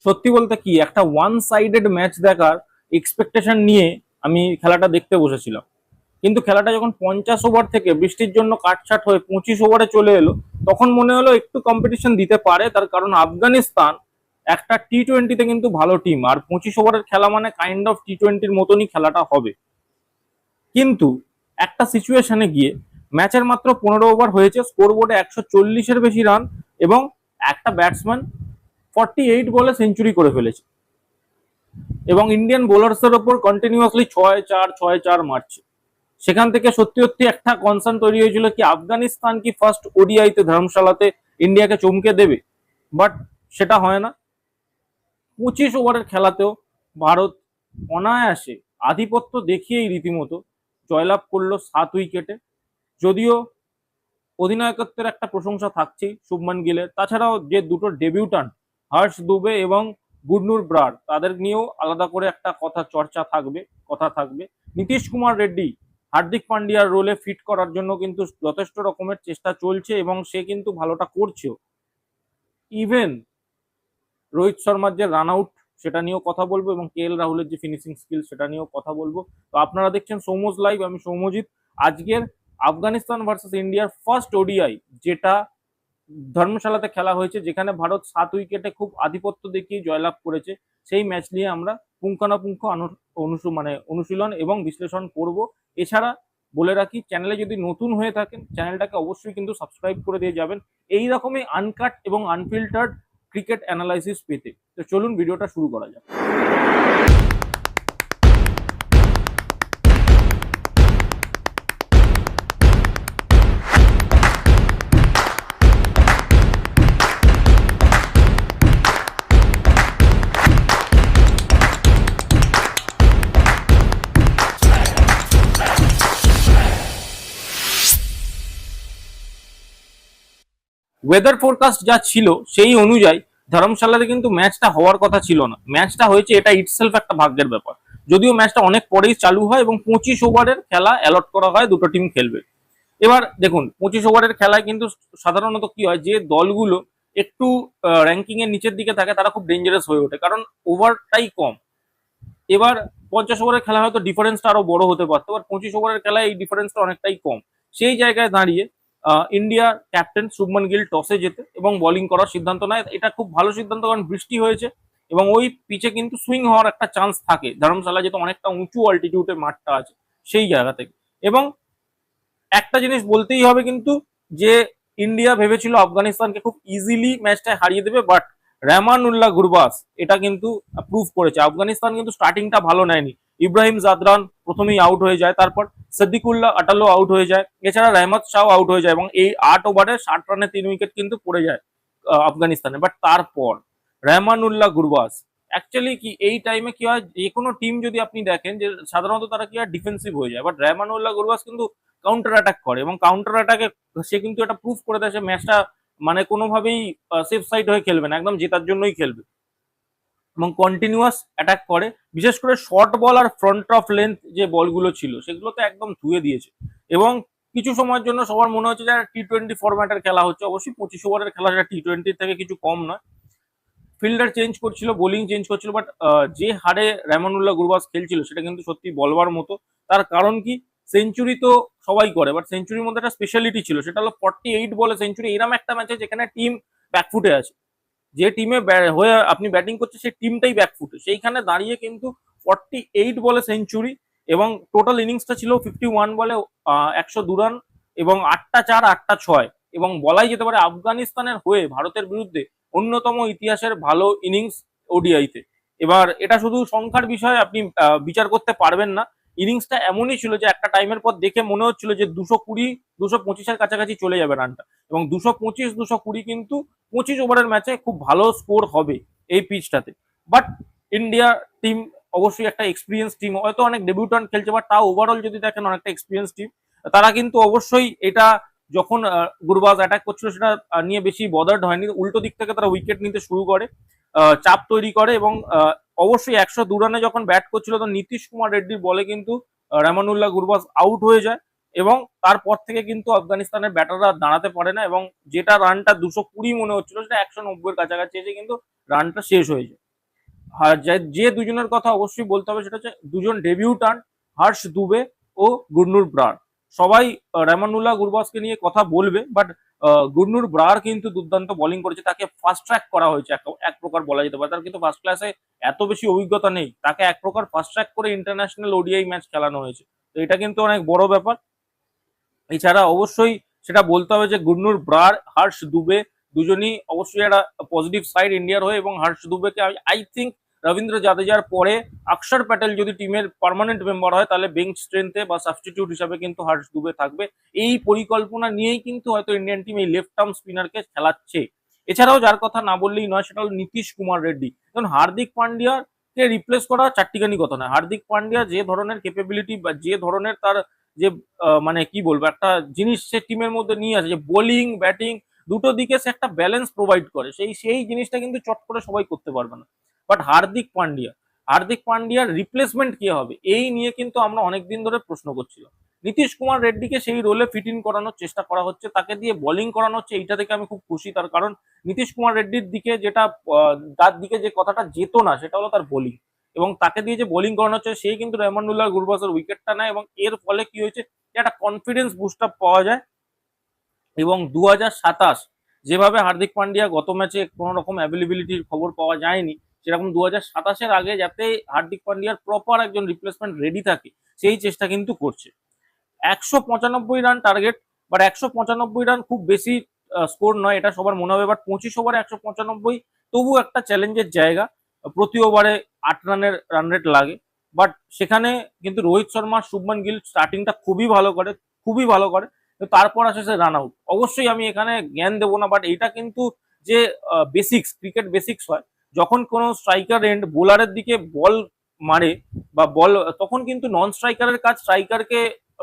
সত্যি বলতে কি একটা ওয়ান সাইডেড ম্যাচ দেখার এক্সপেকটেশন নিয়ে আমি খেলাটা দেখতে বসেছিলাম, কিন্তু খেলাটা যখন 50 ওভার থেকে বৃষ্টির জন্য কাটছাট হয়ে 25 ওভারে চলে এলো, তখন মনে হলো একটু কম্পিটিশন দিতে পারে। তার কারণ আফগানিস্তান একটা টি-20-তে কিন্তু ভালো টিম, আর 25 ওভারের খেলা মানে কাইন্ড অফ টি-20-র মতনই খেলাটা হবে। কিন্তু একটা সিচুয়েশনে গিয়ে ম্যাচের মাত্র 15 ওভার হয়েছে, স্কোর বোর্ডে 140-এর বেশি রান, এবং একটা ব্যাটসম্যান 48 বলে সেঞ্চুরি করে ফেলেছে, এবং ইন্ডিয়ান বোলার্সের ওপর কন্টিনিউয়াসলি 6-4 মারছে। সেখান থেকে সত্যি সত্যি একটা কনসার্ন তৈরি হয়েছিল কি আফগানিস্তান কি ফার্স্ট ওডিআইতে ধর্মশালাতে ইন্ডিয়াকে চমকে দেবে, বাট সেটা হয় না। 25 ওভারের খেলাতেও ভারত অনায়াসে আধিপত্য দেখিয়েই রীতিমতো জয়লাভ করলো 7 উইকেটে। যদিও অধিনায়কত্বের একটা প্রশংসা থাকছেই শুভমান গিলের, তাছাড়াও যে দুটো ডেবিউটান্ট হর্ষ দুবে এবং গুরনুর ব্রার, তাদের নিয়েও আলাদা করে একটা কথা থাকবে। নীতিশ কুমার রেড্ডি হার্দিক পান্ডিয়ার রোলে ফিট করার জন্য কিন্তু যথেষ্ট রকমের চেষ্টা চলছে, এবং সে কিন্তু ভালোটা করছেও। ইভেন রোহিত শর্মার যে রান আউট, সেটা নিয়েও কথা বলবো, এবং রাহুলের যে ফিনিশিং স্কিল সেটা নিয়েও কথা বলবো। তো আপনারা দেখছেন সৌমজ লাইভ, আমি সৌমজিৎ। আজকের আফগানিস্তান ভার্সেস ইন্ডিয়ার ফার্স্ট ওডিআই, যেটা ধর্মশালাতে খেলা হয়েছে, যেখানে ভারত 7 উইকেটে খুব আধিপত্য দেখিয়ে জয়লাভ করেছে, সেই ম্যাচ নিয়ে আমরা পুঙ্খানুপুঙ্খ অনুশীলন এবং বিশ্লেষণ করব। এছাড়া বলে রাখি, চ্যানেলে যদি নতুন হয়ে থাকেন চ্যানেলটাকে অবশ্যই কিন্তু সাবস্ক্রাইব করে দিয়ে যাবেন এই রকমই আনকাট এবং আনফিল্টার্ড ক্রিকেট অ্যানালাইসিস পেতে। তো চলুন ভিডিওটা শুরু করা যাক। ওয়েদার ফোরকাস্ট যা ছিল সেই অনুযায়ী ধর্মশালাতে কিন্তু ম্যাচটা হওয়ার কথা ছিল না। ম্যাচটা হয়েছে, এটা ইটসেলফ একটা ভাগ্যের ব্যাপার। যদিও ম্যাচটা অনেক পরেই চালু হয় এবং 25 ওভারের খেলা অ্যালট করা হয়, দুটো টিম খেলবে। এবার দেখুন, 25 ওভারের খেলায় কিন্তু সাধারণত কি হয়, যে দলগুলো একটু র্যাঙ্কিং এর নিচের দিকে থাকে তারা খুব ডেঞ্জারাস হয়ে ওঠে, কারণ ওভারটাই কম। এবার 50 ওভারের খেলা হয়তো ডিফারেন্সটা আরো বড় হতে পারতো, এবার 25 ওভারের খেলায় এই ডিফারেন্সটা অনেকটাই কম। সেই জায়গায় দাঁড়িয়ে ইন্ডিয়ার ক্যাপ্টেন শুভমান গিল টসে যেতে এবং বোলিং করার সিদ্ধান্ত নেয়। এটা খুব ভালো সিদ্ধান্ত, কারণ বৃষ্টি হয়েছে এবং ওই পিচে কিন্তু সুইং হওয়ার একটা চান্স থাকে। ধর্মশালা যেহেতু অনেকটা উঁচু অল্টিটিউডে মাঠটা আছে, সেই জায়গা থেকে। এবং একটা জিনিস বলতেই হবে কিন্তু, যে ইন্ডিয়া ভেবেছিল আফগানিস্তানকে খুব ইজিলি ম্যাচটা হারিয়ে দেবে, বাট রহমানুল্লাহ গুরবাস এটা কিন্তু প্রুভ করেছে। আফগানিস্তান কিন্তু স্টার্টিংটা ভালো নেয়নি। ইব্রাহিম জাদরান প্রথমেই আউট হয়ে যায়, তারপর সদ্দিকুল্লাহ আটালো আউট হয়ে যায়, এছাড়া রহমত শাহ আউট হয়ে যায়, এবং এই 8 ওভারে 60 রানে 3 উইকেট কিন্তু পড়ে যায় আফগানিস্তানে। বাট তারপর রহমানুল্লাহ গুরবাস অ্যাকচুয়ালি কি, এই টাইমে কি হয়, যে কোনো টিম যদি আপনি দেখেন যে সাধারণত তারা কি হয়, ডিফেন্সিভ হয়ে যায়, বাট রহমানুল্লাহ গুরবাস কিন্তু কাউন্টার অ্যাটাক করে, এবং কাউন্টার অ্যাটাকে সে কিন্তু এটা প্রুভ করে দেয় সে ম্যাচটা মানে কোনোভাবেই সেফ সাইড হয়ে খেলবে না, একদম জেতার জন্যই খেলবে, এবং কন্টিনিউয়াস অ্যাটাক করে। বিশেষ করে শর্ট বল আর ফ্রন্ট অফ লেন্থ যে বলগুলো ছিল সেগুলোতে একদম ধুয়ে দিয়েছে। এবং কিছু সময়ের জন্য সবার মনে হচ্ছে যে টি-20 ফরম্যাটের খেলা হচ্ছে। অবশ্যই 25 ওভারের খেলা, সেটা টি-20 থেকে কিছু কম নয়। ফিল্ডার চেঞ্জ করছিল, বোলিং চেঞ্জ করছিল, বাট যে হারে রহমানুল্লাহ গুরবাজ খেলছিল সেটা কিন্তু সত্যি বলবার মতো। তার কারণ কি, সেঞ্চুরি তো সবাই করে, বাট সেঞ্চুরির মধ্যে একটা স্পেশালিটি ছিল, সেটা হলো 48 বলে সেঞ্চুরি। এরকম একটা ম্যাচে যেখানে টিম ব্যাকফুটে আছে, যে টিমে হয়ে আপনি ব্যাটিং করছে সেই টিমটাই ব্যাকফুটে, সেইখানে দাঁড়িয়ে কিন্তু 48 বলে সেঞ্চুরি, এবং টোটাল ইনিংসটা ছিল 51 বলে 102 রান, এবং 8টা 4 8টা 6, এবং বলাই যেতে পারে আফগানিস্তানের হয়ে ভারতের বিরুদ্ধে অন্যতম ইতিহাসের ভালো ইনিংস ওডিআইতে। এবার এটা শুধু সংখ্যার বিষয় আপনি বিচার করতে পারবেন না। ইনিংসটা এমনই ছিল যে একটা টাইমের পর দেখে মনে হচ্ছিল যে 220 225-এর কাছাকাছি চলে যাবে রানটা, এবং 225 220 কিন্তু 25 ওভারের ম্যাচে খুব ভালো স্কোর হবে এই পিচটাতে। বাট ইন্ডিয়া টিম অবশ্যই একটা এক্সপিরিয়েন্স টিম, হয়তো অনেক ডেবিউটান্ট খেলছে, বাট তাও ওভারঅল যদি দেখেন অনেকটা এক্সপিরিয়েন্স টিম। তারা কিন্তু অবশ্যই এটা যখন গুরবাজ অ্যাটাক করছিল সেটা নিয়ে বেশি বদার্ড হয়নি, উল্টো দিক থেকে তারা উইকেট নিতে শুরু করে, চাপ তৈরি করে, এবং অবশ্যই 102 রানে যখন ব্যাট করছিল তখন নীতিশ কুমার রেড্ডির বলে কিন্তু রহমানুল্লাহ গুরবাজ আউট হয়ে যায়, এবং তারপর থেকে কিন্তু আফগানিস্তানের ব্যাটাররা দাঁড়াতে পারে না, এবং যেটা রানটা 220 মনে হচ্ছিল সেটা 190-এর কাছাকাছি এসে কিন্তু রানটা শেষ হয়ে যায়। আর যে দুজনের কথা অবশ্যই বলতে হবে সেটা হচ্ছে দুজন ডেবিউটান্ট, হর্ষ দুবে ও গুরনুর ব্রার। সবাই রেমানুল্লাহ গুরবাজকে নিয়ে কথা বলবে, বাট গুরনুর ব্রার কিন্তু দুর্দান্ত বোলিং করেছে, তাকে ফাস্ট ট্র্যাক করা হয়েছে এক প্রকার বলা যেতে পারে। তার কিন্তু ফার্স্ট ক্লাসে এত বেশি অভিজ্ঞতা নেই, তাকে এক প্রকার ফাস্ট ট্র্যাক করে ইন্টারন্যাশনাল ওডিআই ম্যাচ খেলানো হয়েছে। তো এটা কিন্তু অনেক বড় ব্যাপার। এছাড়া অবশ্যই সেটা বলতে হবে যে গুরনুর ব্রার, হর্ষ দুবে দুজনই অবশ্যই একটা পজিটিভ সাইড ইন্ডিয়ার হয়ে, এবং হর্ষ দুবেকে আই থিঙ্ক রবীন্দ্র জাদেজার পরে অক্ষর প্যাটেল যদি টিমের পার্মানেন্ট মেম্বার হয় তাহলে বেঞ্চ স্ট্রেন্থে বা সাবস্টিটিউট হিসাবে কিন্তু হর্ষ দুবে থাকবে। এই পরিকল্পনা নিয়েই কিন্তু হয়তো ইন্ডিয়ান টিম এই লেফট আর্ম স্পিনারকে খেলাচ্ছে। এছাড়াও যার কথা না বললেই নয় সেটা হল নীতিশ কুমার রেড্ডি। কারণ হার্দিক পান্ডিয়াকে রিপ্লেস করা চারটিখানি কথা নয়। হার্দিক পান্ডিয়া যে ধরনের ক্যাপাবিলিটি বা যে ধরনের তার যে মানে কি বলবো একটা জিনিস সে টিমের মধ্যে নিয়ে আসে, যে বোলিং ব্যাটিং দুটো দিকে সে একটা ব্যালেন্স প্রোভাইড করে, সেই জিনিসটা কিন্তু চট করে সবাই করতে পারবে না। বাট হার্দিক পান্ডিয়ার রিপ্লেসমেন্ট কে হবে এই নিয়ে কিন্তু আমরা অনেকদিন ধরে প্রশ্ন করছিলাম। নীতিশ কুমার রেড্ডিকে সেই রোলে ফিট ইন করানোর চেষ্টা করা হচ্ছে, তাকে দিয়ে বোলিং করানো হচ্ছে, এইটা থেকে আমি খুব খুশি। তার কারণ নীতিশ কুমার রেড্ডির দিকে যেটা তার দিকে যে কথাটা যেত না সেটা হলো তার বোলিং, এবং তাকে দিয়ে যে বোলিং করানো হচ্ছে সেই কিন্তু রেমানুল্লাহ গুরবাজের উইকেটটা নেয়, এবং এর ফলে কি হয়েছে একটা কনফিডেন্স বুস্ট আপ পাওয়া যায়। এবং 2027 যেভাবে হার্দিক পান্ডিয়া গত ম্যাচে কোনো রকম অ্যাভেলেবিলিটির খবর পাওয়া যায়নি, সেরকম 2027-এর আগে যাতে হার্দিক পান্ডিয়ার প্রপার একজন রিপ্লেসমেন্ট রেডি থাকে সেই চেষ্টা কিন্তু করছে। 195 রান টার্গেট, বাট 195 রান খুব বেশি স্কোর নয়, এটা সবার মনে হবে। বাট 25 ওভারে 195 তবু একটা চ্যালেঞ্জের জায়গা। প্রতি ওভারে 8 রানের রান রেট লাগে, বাট সেখানে কিন্তু রোহিত শর্মা, শুভমান গিল স্টার্টিংটা খুবই ভালো করে। তো তারপর আসে সে রান আউট। অবশ্যই আমি এখানে জ্ঞান দেবো না, বাট এটা কিন্তু যে বেসিক্স, ক্রিকেট বেসিক্স হয়, যখন কোনো স্ট্রাইকার এন্ড বোলারের দিকে বল মারে বা বল, তখন কিন্তু নন স্ট্রাইকারের কাজ স্ট্রাইকারকে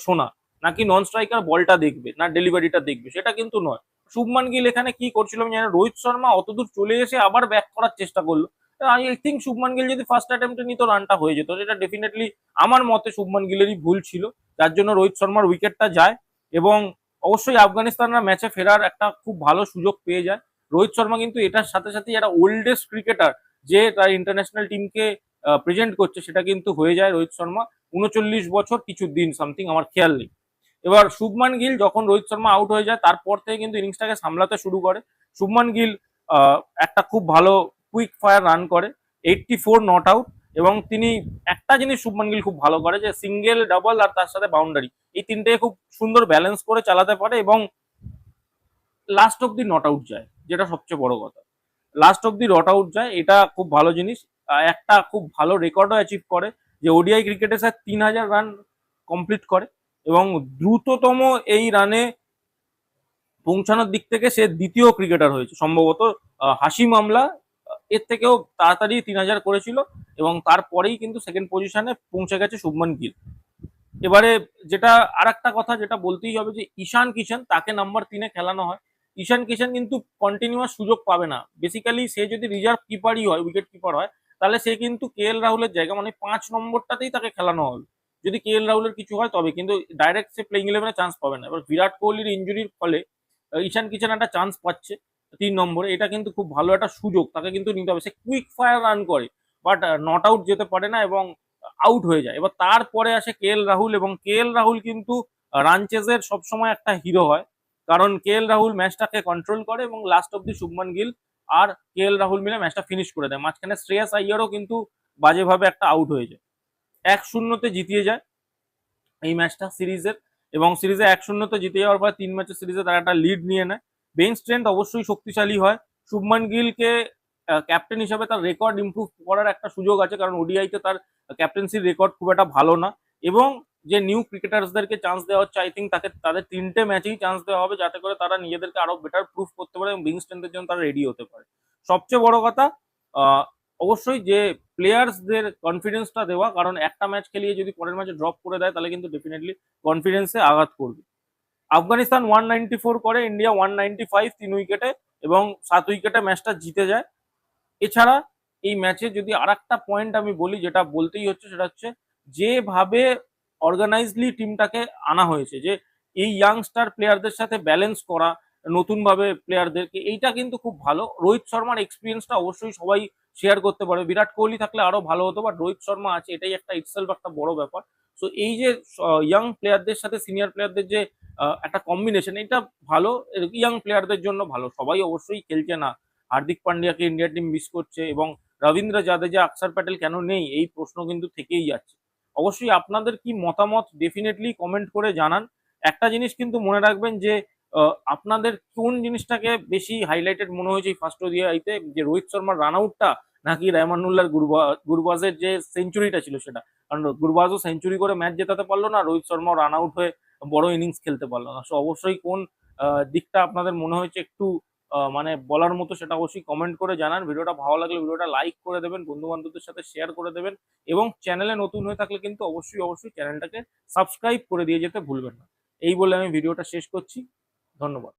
শোনা, নাকি নন স্ট্রাইকার বলটা দেখবে না ডেলিভারিটা দেখবে, সেটা কিন্তু নয়। শুভমান গিল এখানে কি করছিল আমি জানি না। রোহিত শর্মা অতদূর চলে এসে আবার ব্যাক করার চেষ্টা করলো। আই থিঙ্ক শুভমান গিল যদি ফার্স্ট অ্যাটেম্পটে নিত রানটা হয়ে যেত। এটা ডেফিনেটলি আমার মতে শুভমান গিলেরই ভুল ছিল, যার জন্য রোহিত শর্মার উইকেটটা যায়। এবং অবশ্যই আফগানিস্তানরা ম্যাচে ফেরার একটা খুব ভালো সুযোগ পেয়ে যায়। রোহিত শর্মা কিন্তু এটার সাথে সাথে একটা ওল্ডেস্ট ক্রিকেটার যে তার ইন্টারন্যাশনাল টিমকে প্রেজেন্ট করছে, সেটা কিন্তু হয়ে যায় রোহিত শর্মা। 39 বছর কিছু দিন সামথিং, আমার খেয়াল নেই। এবার শুভমান গিল যখন রোহিত শর্মা আউট হয়ে যায় তারপর থেকে কিন্তু ইনিংসটাকে সামলাতে শুরু করে। শুভমান গিল একটা খুব ভালো কুইক ফায়ার রান করে, 84 নট আউট। এবং তিনি একটা জিনিস শুভমান গিল খুব ভালো করে, যে সিঙ্গেল, ডাবল আর তার সাথে বাউন্ডারি, এই তিনটে খুব সুন্দর ব্যালেন্স করে চালাতে পারে, এবং লাস্ট অব্দি নট আউট যায়, যেটা সবচেয়ে বড় কথা। লাস্ট অব্দি নট আউট যায়, এটা খুব ভালো জিনিস। একটা খুব ভালো রেকর্ডও অ্যাচিভ করে, যে ওডিআই ক্রিকেটে স্যার 3000 রান কমপ্লিট করে, এবং দ্রুততম এই রানে পৌঁছানোর দিক থেকে সে দ্বিতীয় ক্রিকেটার হয়েছে সম্ভবত। হাসিম আমলা এর থেকেও তাড়াতাড়ি 3000 করেছিল, এবং তারপরেই কিন্তু সেকেন্ড পজিশনে পৌঁছে গেছে শুভমান গিল। এবারে যেটা আর একটা কথা যেটা বলতেই হবে, যে ঈশান কিষান তাকে নাম্বার 3-এ খেলানো হয়। ঈশান কিষান কিন্তু কন্টিনিউয়াস সুযোগ পাবে না। বেসিক্যালি সে যদি রিজার্ভ কিপারই হয়, উইকেট কিপার হয়, তাহলে সে কিন্তু কেএল রাহুলের জায়গা, মানে 5 নম্বরটাতেই তাকে খেলানো হবে। যদি কেএল রাহুলের কিছু হয় তবে, কিন্তু ডাইরেক্ট সে প্লেইং ইলেভেনে চান্স পাবে না। এবার বিরাট কোহলির ইঞ্জুরির ফলে ঈশান কিষান একটা চান্স পাচ্ছে 3 নম্বরে, এটা কিন্তু খুব ভালো একটা সুযোগ, তাকে কিন্তু নিতে হবে। সে কুইক ফায়ার রান করে, বাট নট আউট যেতে পারে না এবং আউট হয়ে যায়। এবার তারপরে আসে কেএল রাহুল, এবং কেএল রাহুল কিন্তু রান চেজের সবসময় একটা হিরো হয়, কারণ কেএল রাহুল ম্যাচটাকে কন্ট্রোল করে, এবং লাস্ট অব্দি শুভমান গিল আর কেএল রাহুল মিলে ম্যাচটা ফিনিশ করে দেয়। মাঝখানে শ্রেয়াস আইয়ারও কিন্তু বাজেভাবে একটা আউট হয়ে যায়। 1-0-তে জিতিয়ে যায় এই ম্যাচটা সিরিজের, এবং সিরিজে 1-0-তে জিতে যাওয়ার পর 3 ম্যাচের সিরিজে তারা একটা লিড নিয়ে নেয়। বেঞ্চ স্ট্রেন্থ অবশ্যই শক্তিশালী হয়। শুভমান গিলকে ক্যাপ্টেন হিসাবে তার রেকর্ড ইমপ্রুভ করার একটা সুযোগ আছে, কারণ ওডিআইতে তার ক্যাপ্টেন্সির রেকর্ড খুব একটা ভালো না। এবং যে নিউ ক্রিকেটার্সদেরকে চান্স দেওয়া হচ্ছে, আই থিঙ্ক তাদের 3টে ম্যাচেই চান্স দেওয়া হবে, যাতে করে তারা নিজেদেরকে আরো বেটার প্রুফ করতে পারে এবং বেঞ্চ স্ট্রেন্থের জন্য তারা রেডি হতে পারে। সবচেয়ে বড় কথা অবশ্যই যে প্লেয়ার্সদের কনফিডেন্সটা দেওয়া, কারণ একটা ম্যাচ খেলিয়ে যদি পরের ম্যাচে ড্রপ করে দেয় তাহলে কিন্তু ডেফিনেটলি কনফিডেন্সে আঘাত করবে। আফগানিস্তান 194 করে, ইন্ডিয়া 195 3 উইকেটে, এবং 7 উইকেটে ম্যাচটা জিতে যায়। এছাড়া এই ম্যাচে যদি আর একটা পয়েন্ট আমি বলি, যেটা বলতেই হচ্ছে, সেটা হচ্ছে যেভাবে অর্গানাইজলি টিমটাকে আনা হয়েছে, যে এই ইয়াংস্টার প্লেয়ারদের সাথে ব্যালেন্স করা নতুন ভাবে প্লেয়ারদেরকে, এইটা কিন্তু খুব ভালো। রোহিত শর্মার এক্সপিরিয়েন্সটা অবশ্যই সবাই শেয়ার করতে পারবে। বিরাট কোহলি থাকলে আরো ভালো হতো, বাট রোহিত শর্মা আছে, এটাই একটা ইটসেলফ একটা বড় ব্যাপার। সো এই যে ইয়াং প্লেয়ারদের সাথে সিনিয়র প্লেয়ারদের যে একটা কম্বিনেশন, এটা ভালো, ইয়াং প্লেয়ারদের জন্য ভালো। সবাই অবশ্যই খেলছে না, হার্দিক পান্ডিয়াকে ইন্ডিয়া টিম মিস করছে, এবং রবীন্দ্র জাদেজা, অক্ষর প্যাটেল কেন নেই, এই প্রশ্ন কিন্তু থেকেই যাচ্ছে। অবশ্যই আপনাদের কি মতামত ডেফিনেটলি কমেন্ট করে জানান। একটা জিনিস কিন্তু মনে রাখবেন যে আপনাদের কোন জিনিসটাকে বেশি হাইলাইটেড মনে হয়েছে এই ফার্স্ট ওডিআইতে, যে রোহিত শর্মার রান আউটটা নাকি রেহমানুল্লাহর গুরবাজের যে সেঞ্চুরিটা ছিল সেটা? কারণ গুরবাজও সেঞ্চুরি করে ম্যাচ জেতাতে পারলো না, রোহিত শর্মাও রান আউট হয়ে বড় ইনিংস খেলতে পারলো না। সো অবশ্যই কোন দিকটা আপনাদের মনে হয়েছে একটু মানে বলার মতো, সেটা অবশ্যই কমেন্ট করে জানান। ভিডিওটা ভালো লাগলে ভিডিওটা লাইক করে দেবেন, বন্ধু বান্ধবদের সাথে শেয়ার করে দেবেন, এবং চ্যানেলে নতুন হয়ে থাকলে কিন্তু অবশ্যই অবশ্যই চ্যানেলটাকে সাবস্ক্রাইব করে দিয়ে যেতে ভুলবেন না। এই বলে আমি ভিডিওটা শেষ করছি। ধন্যবাদ।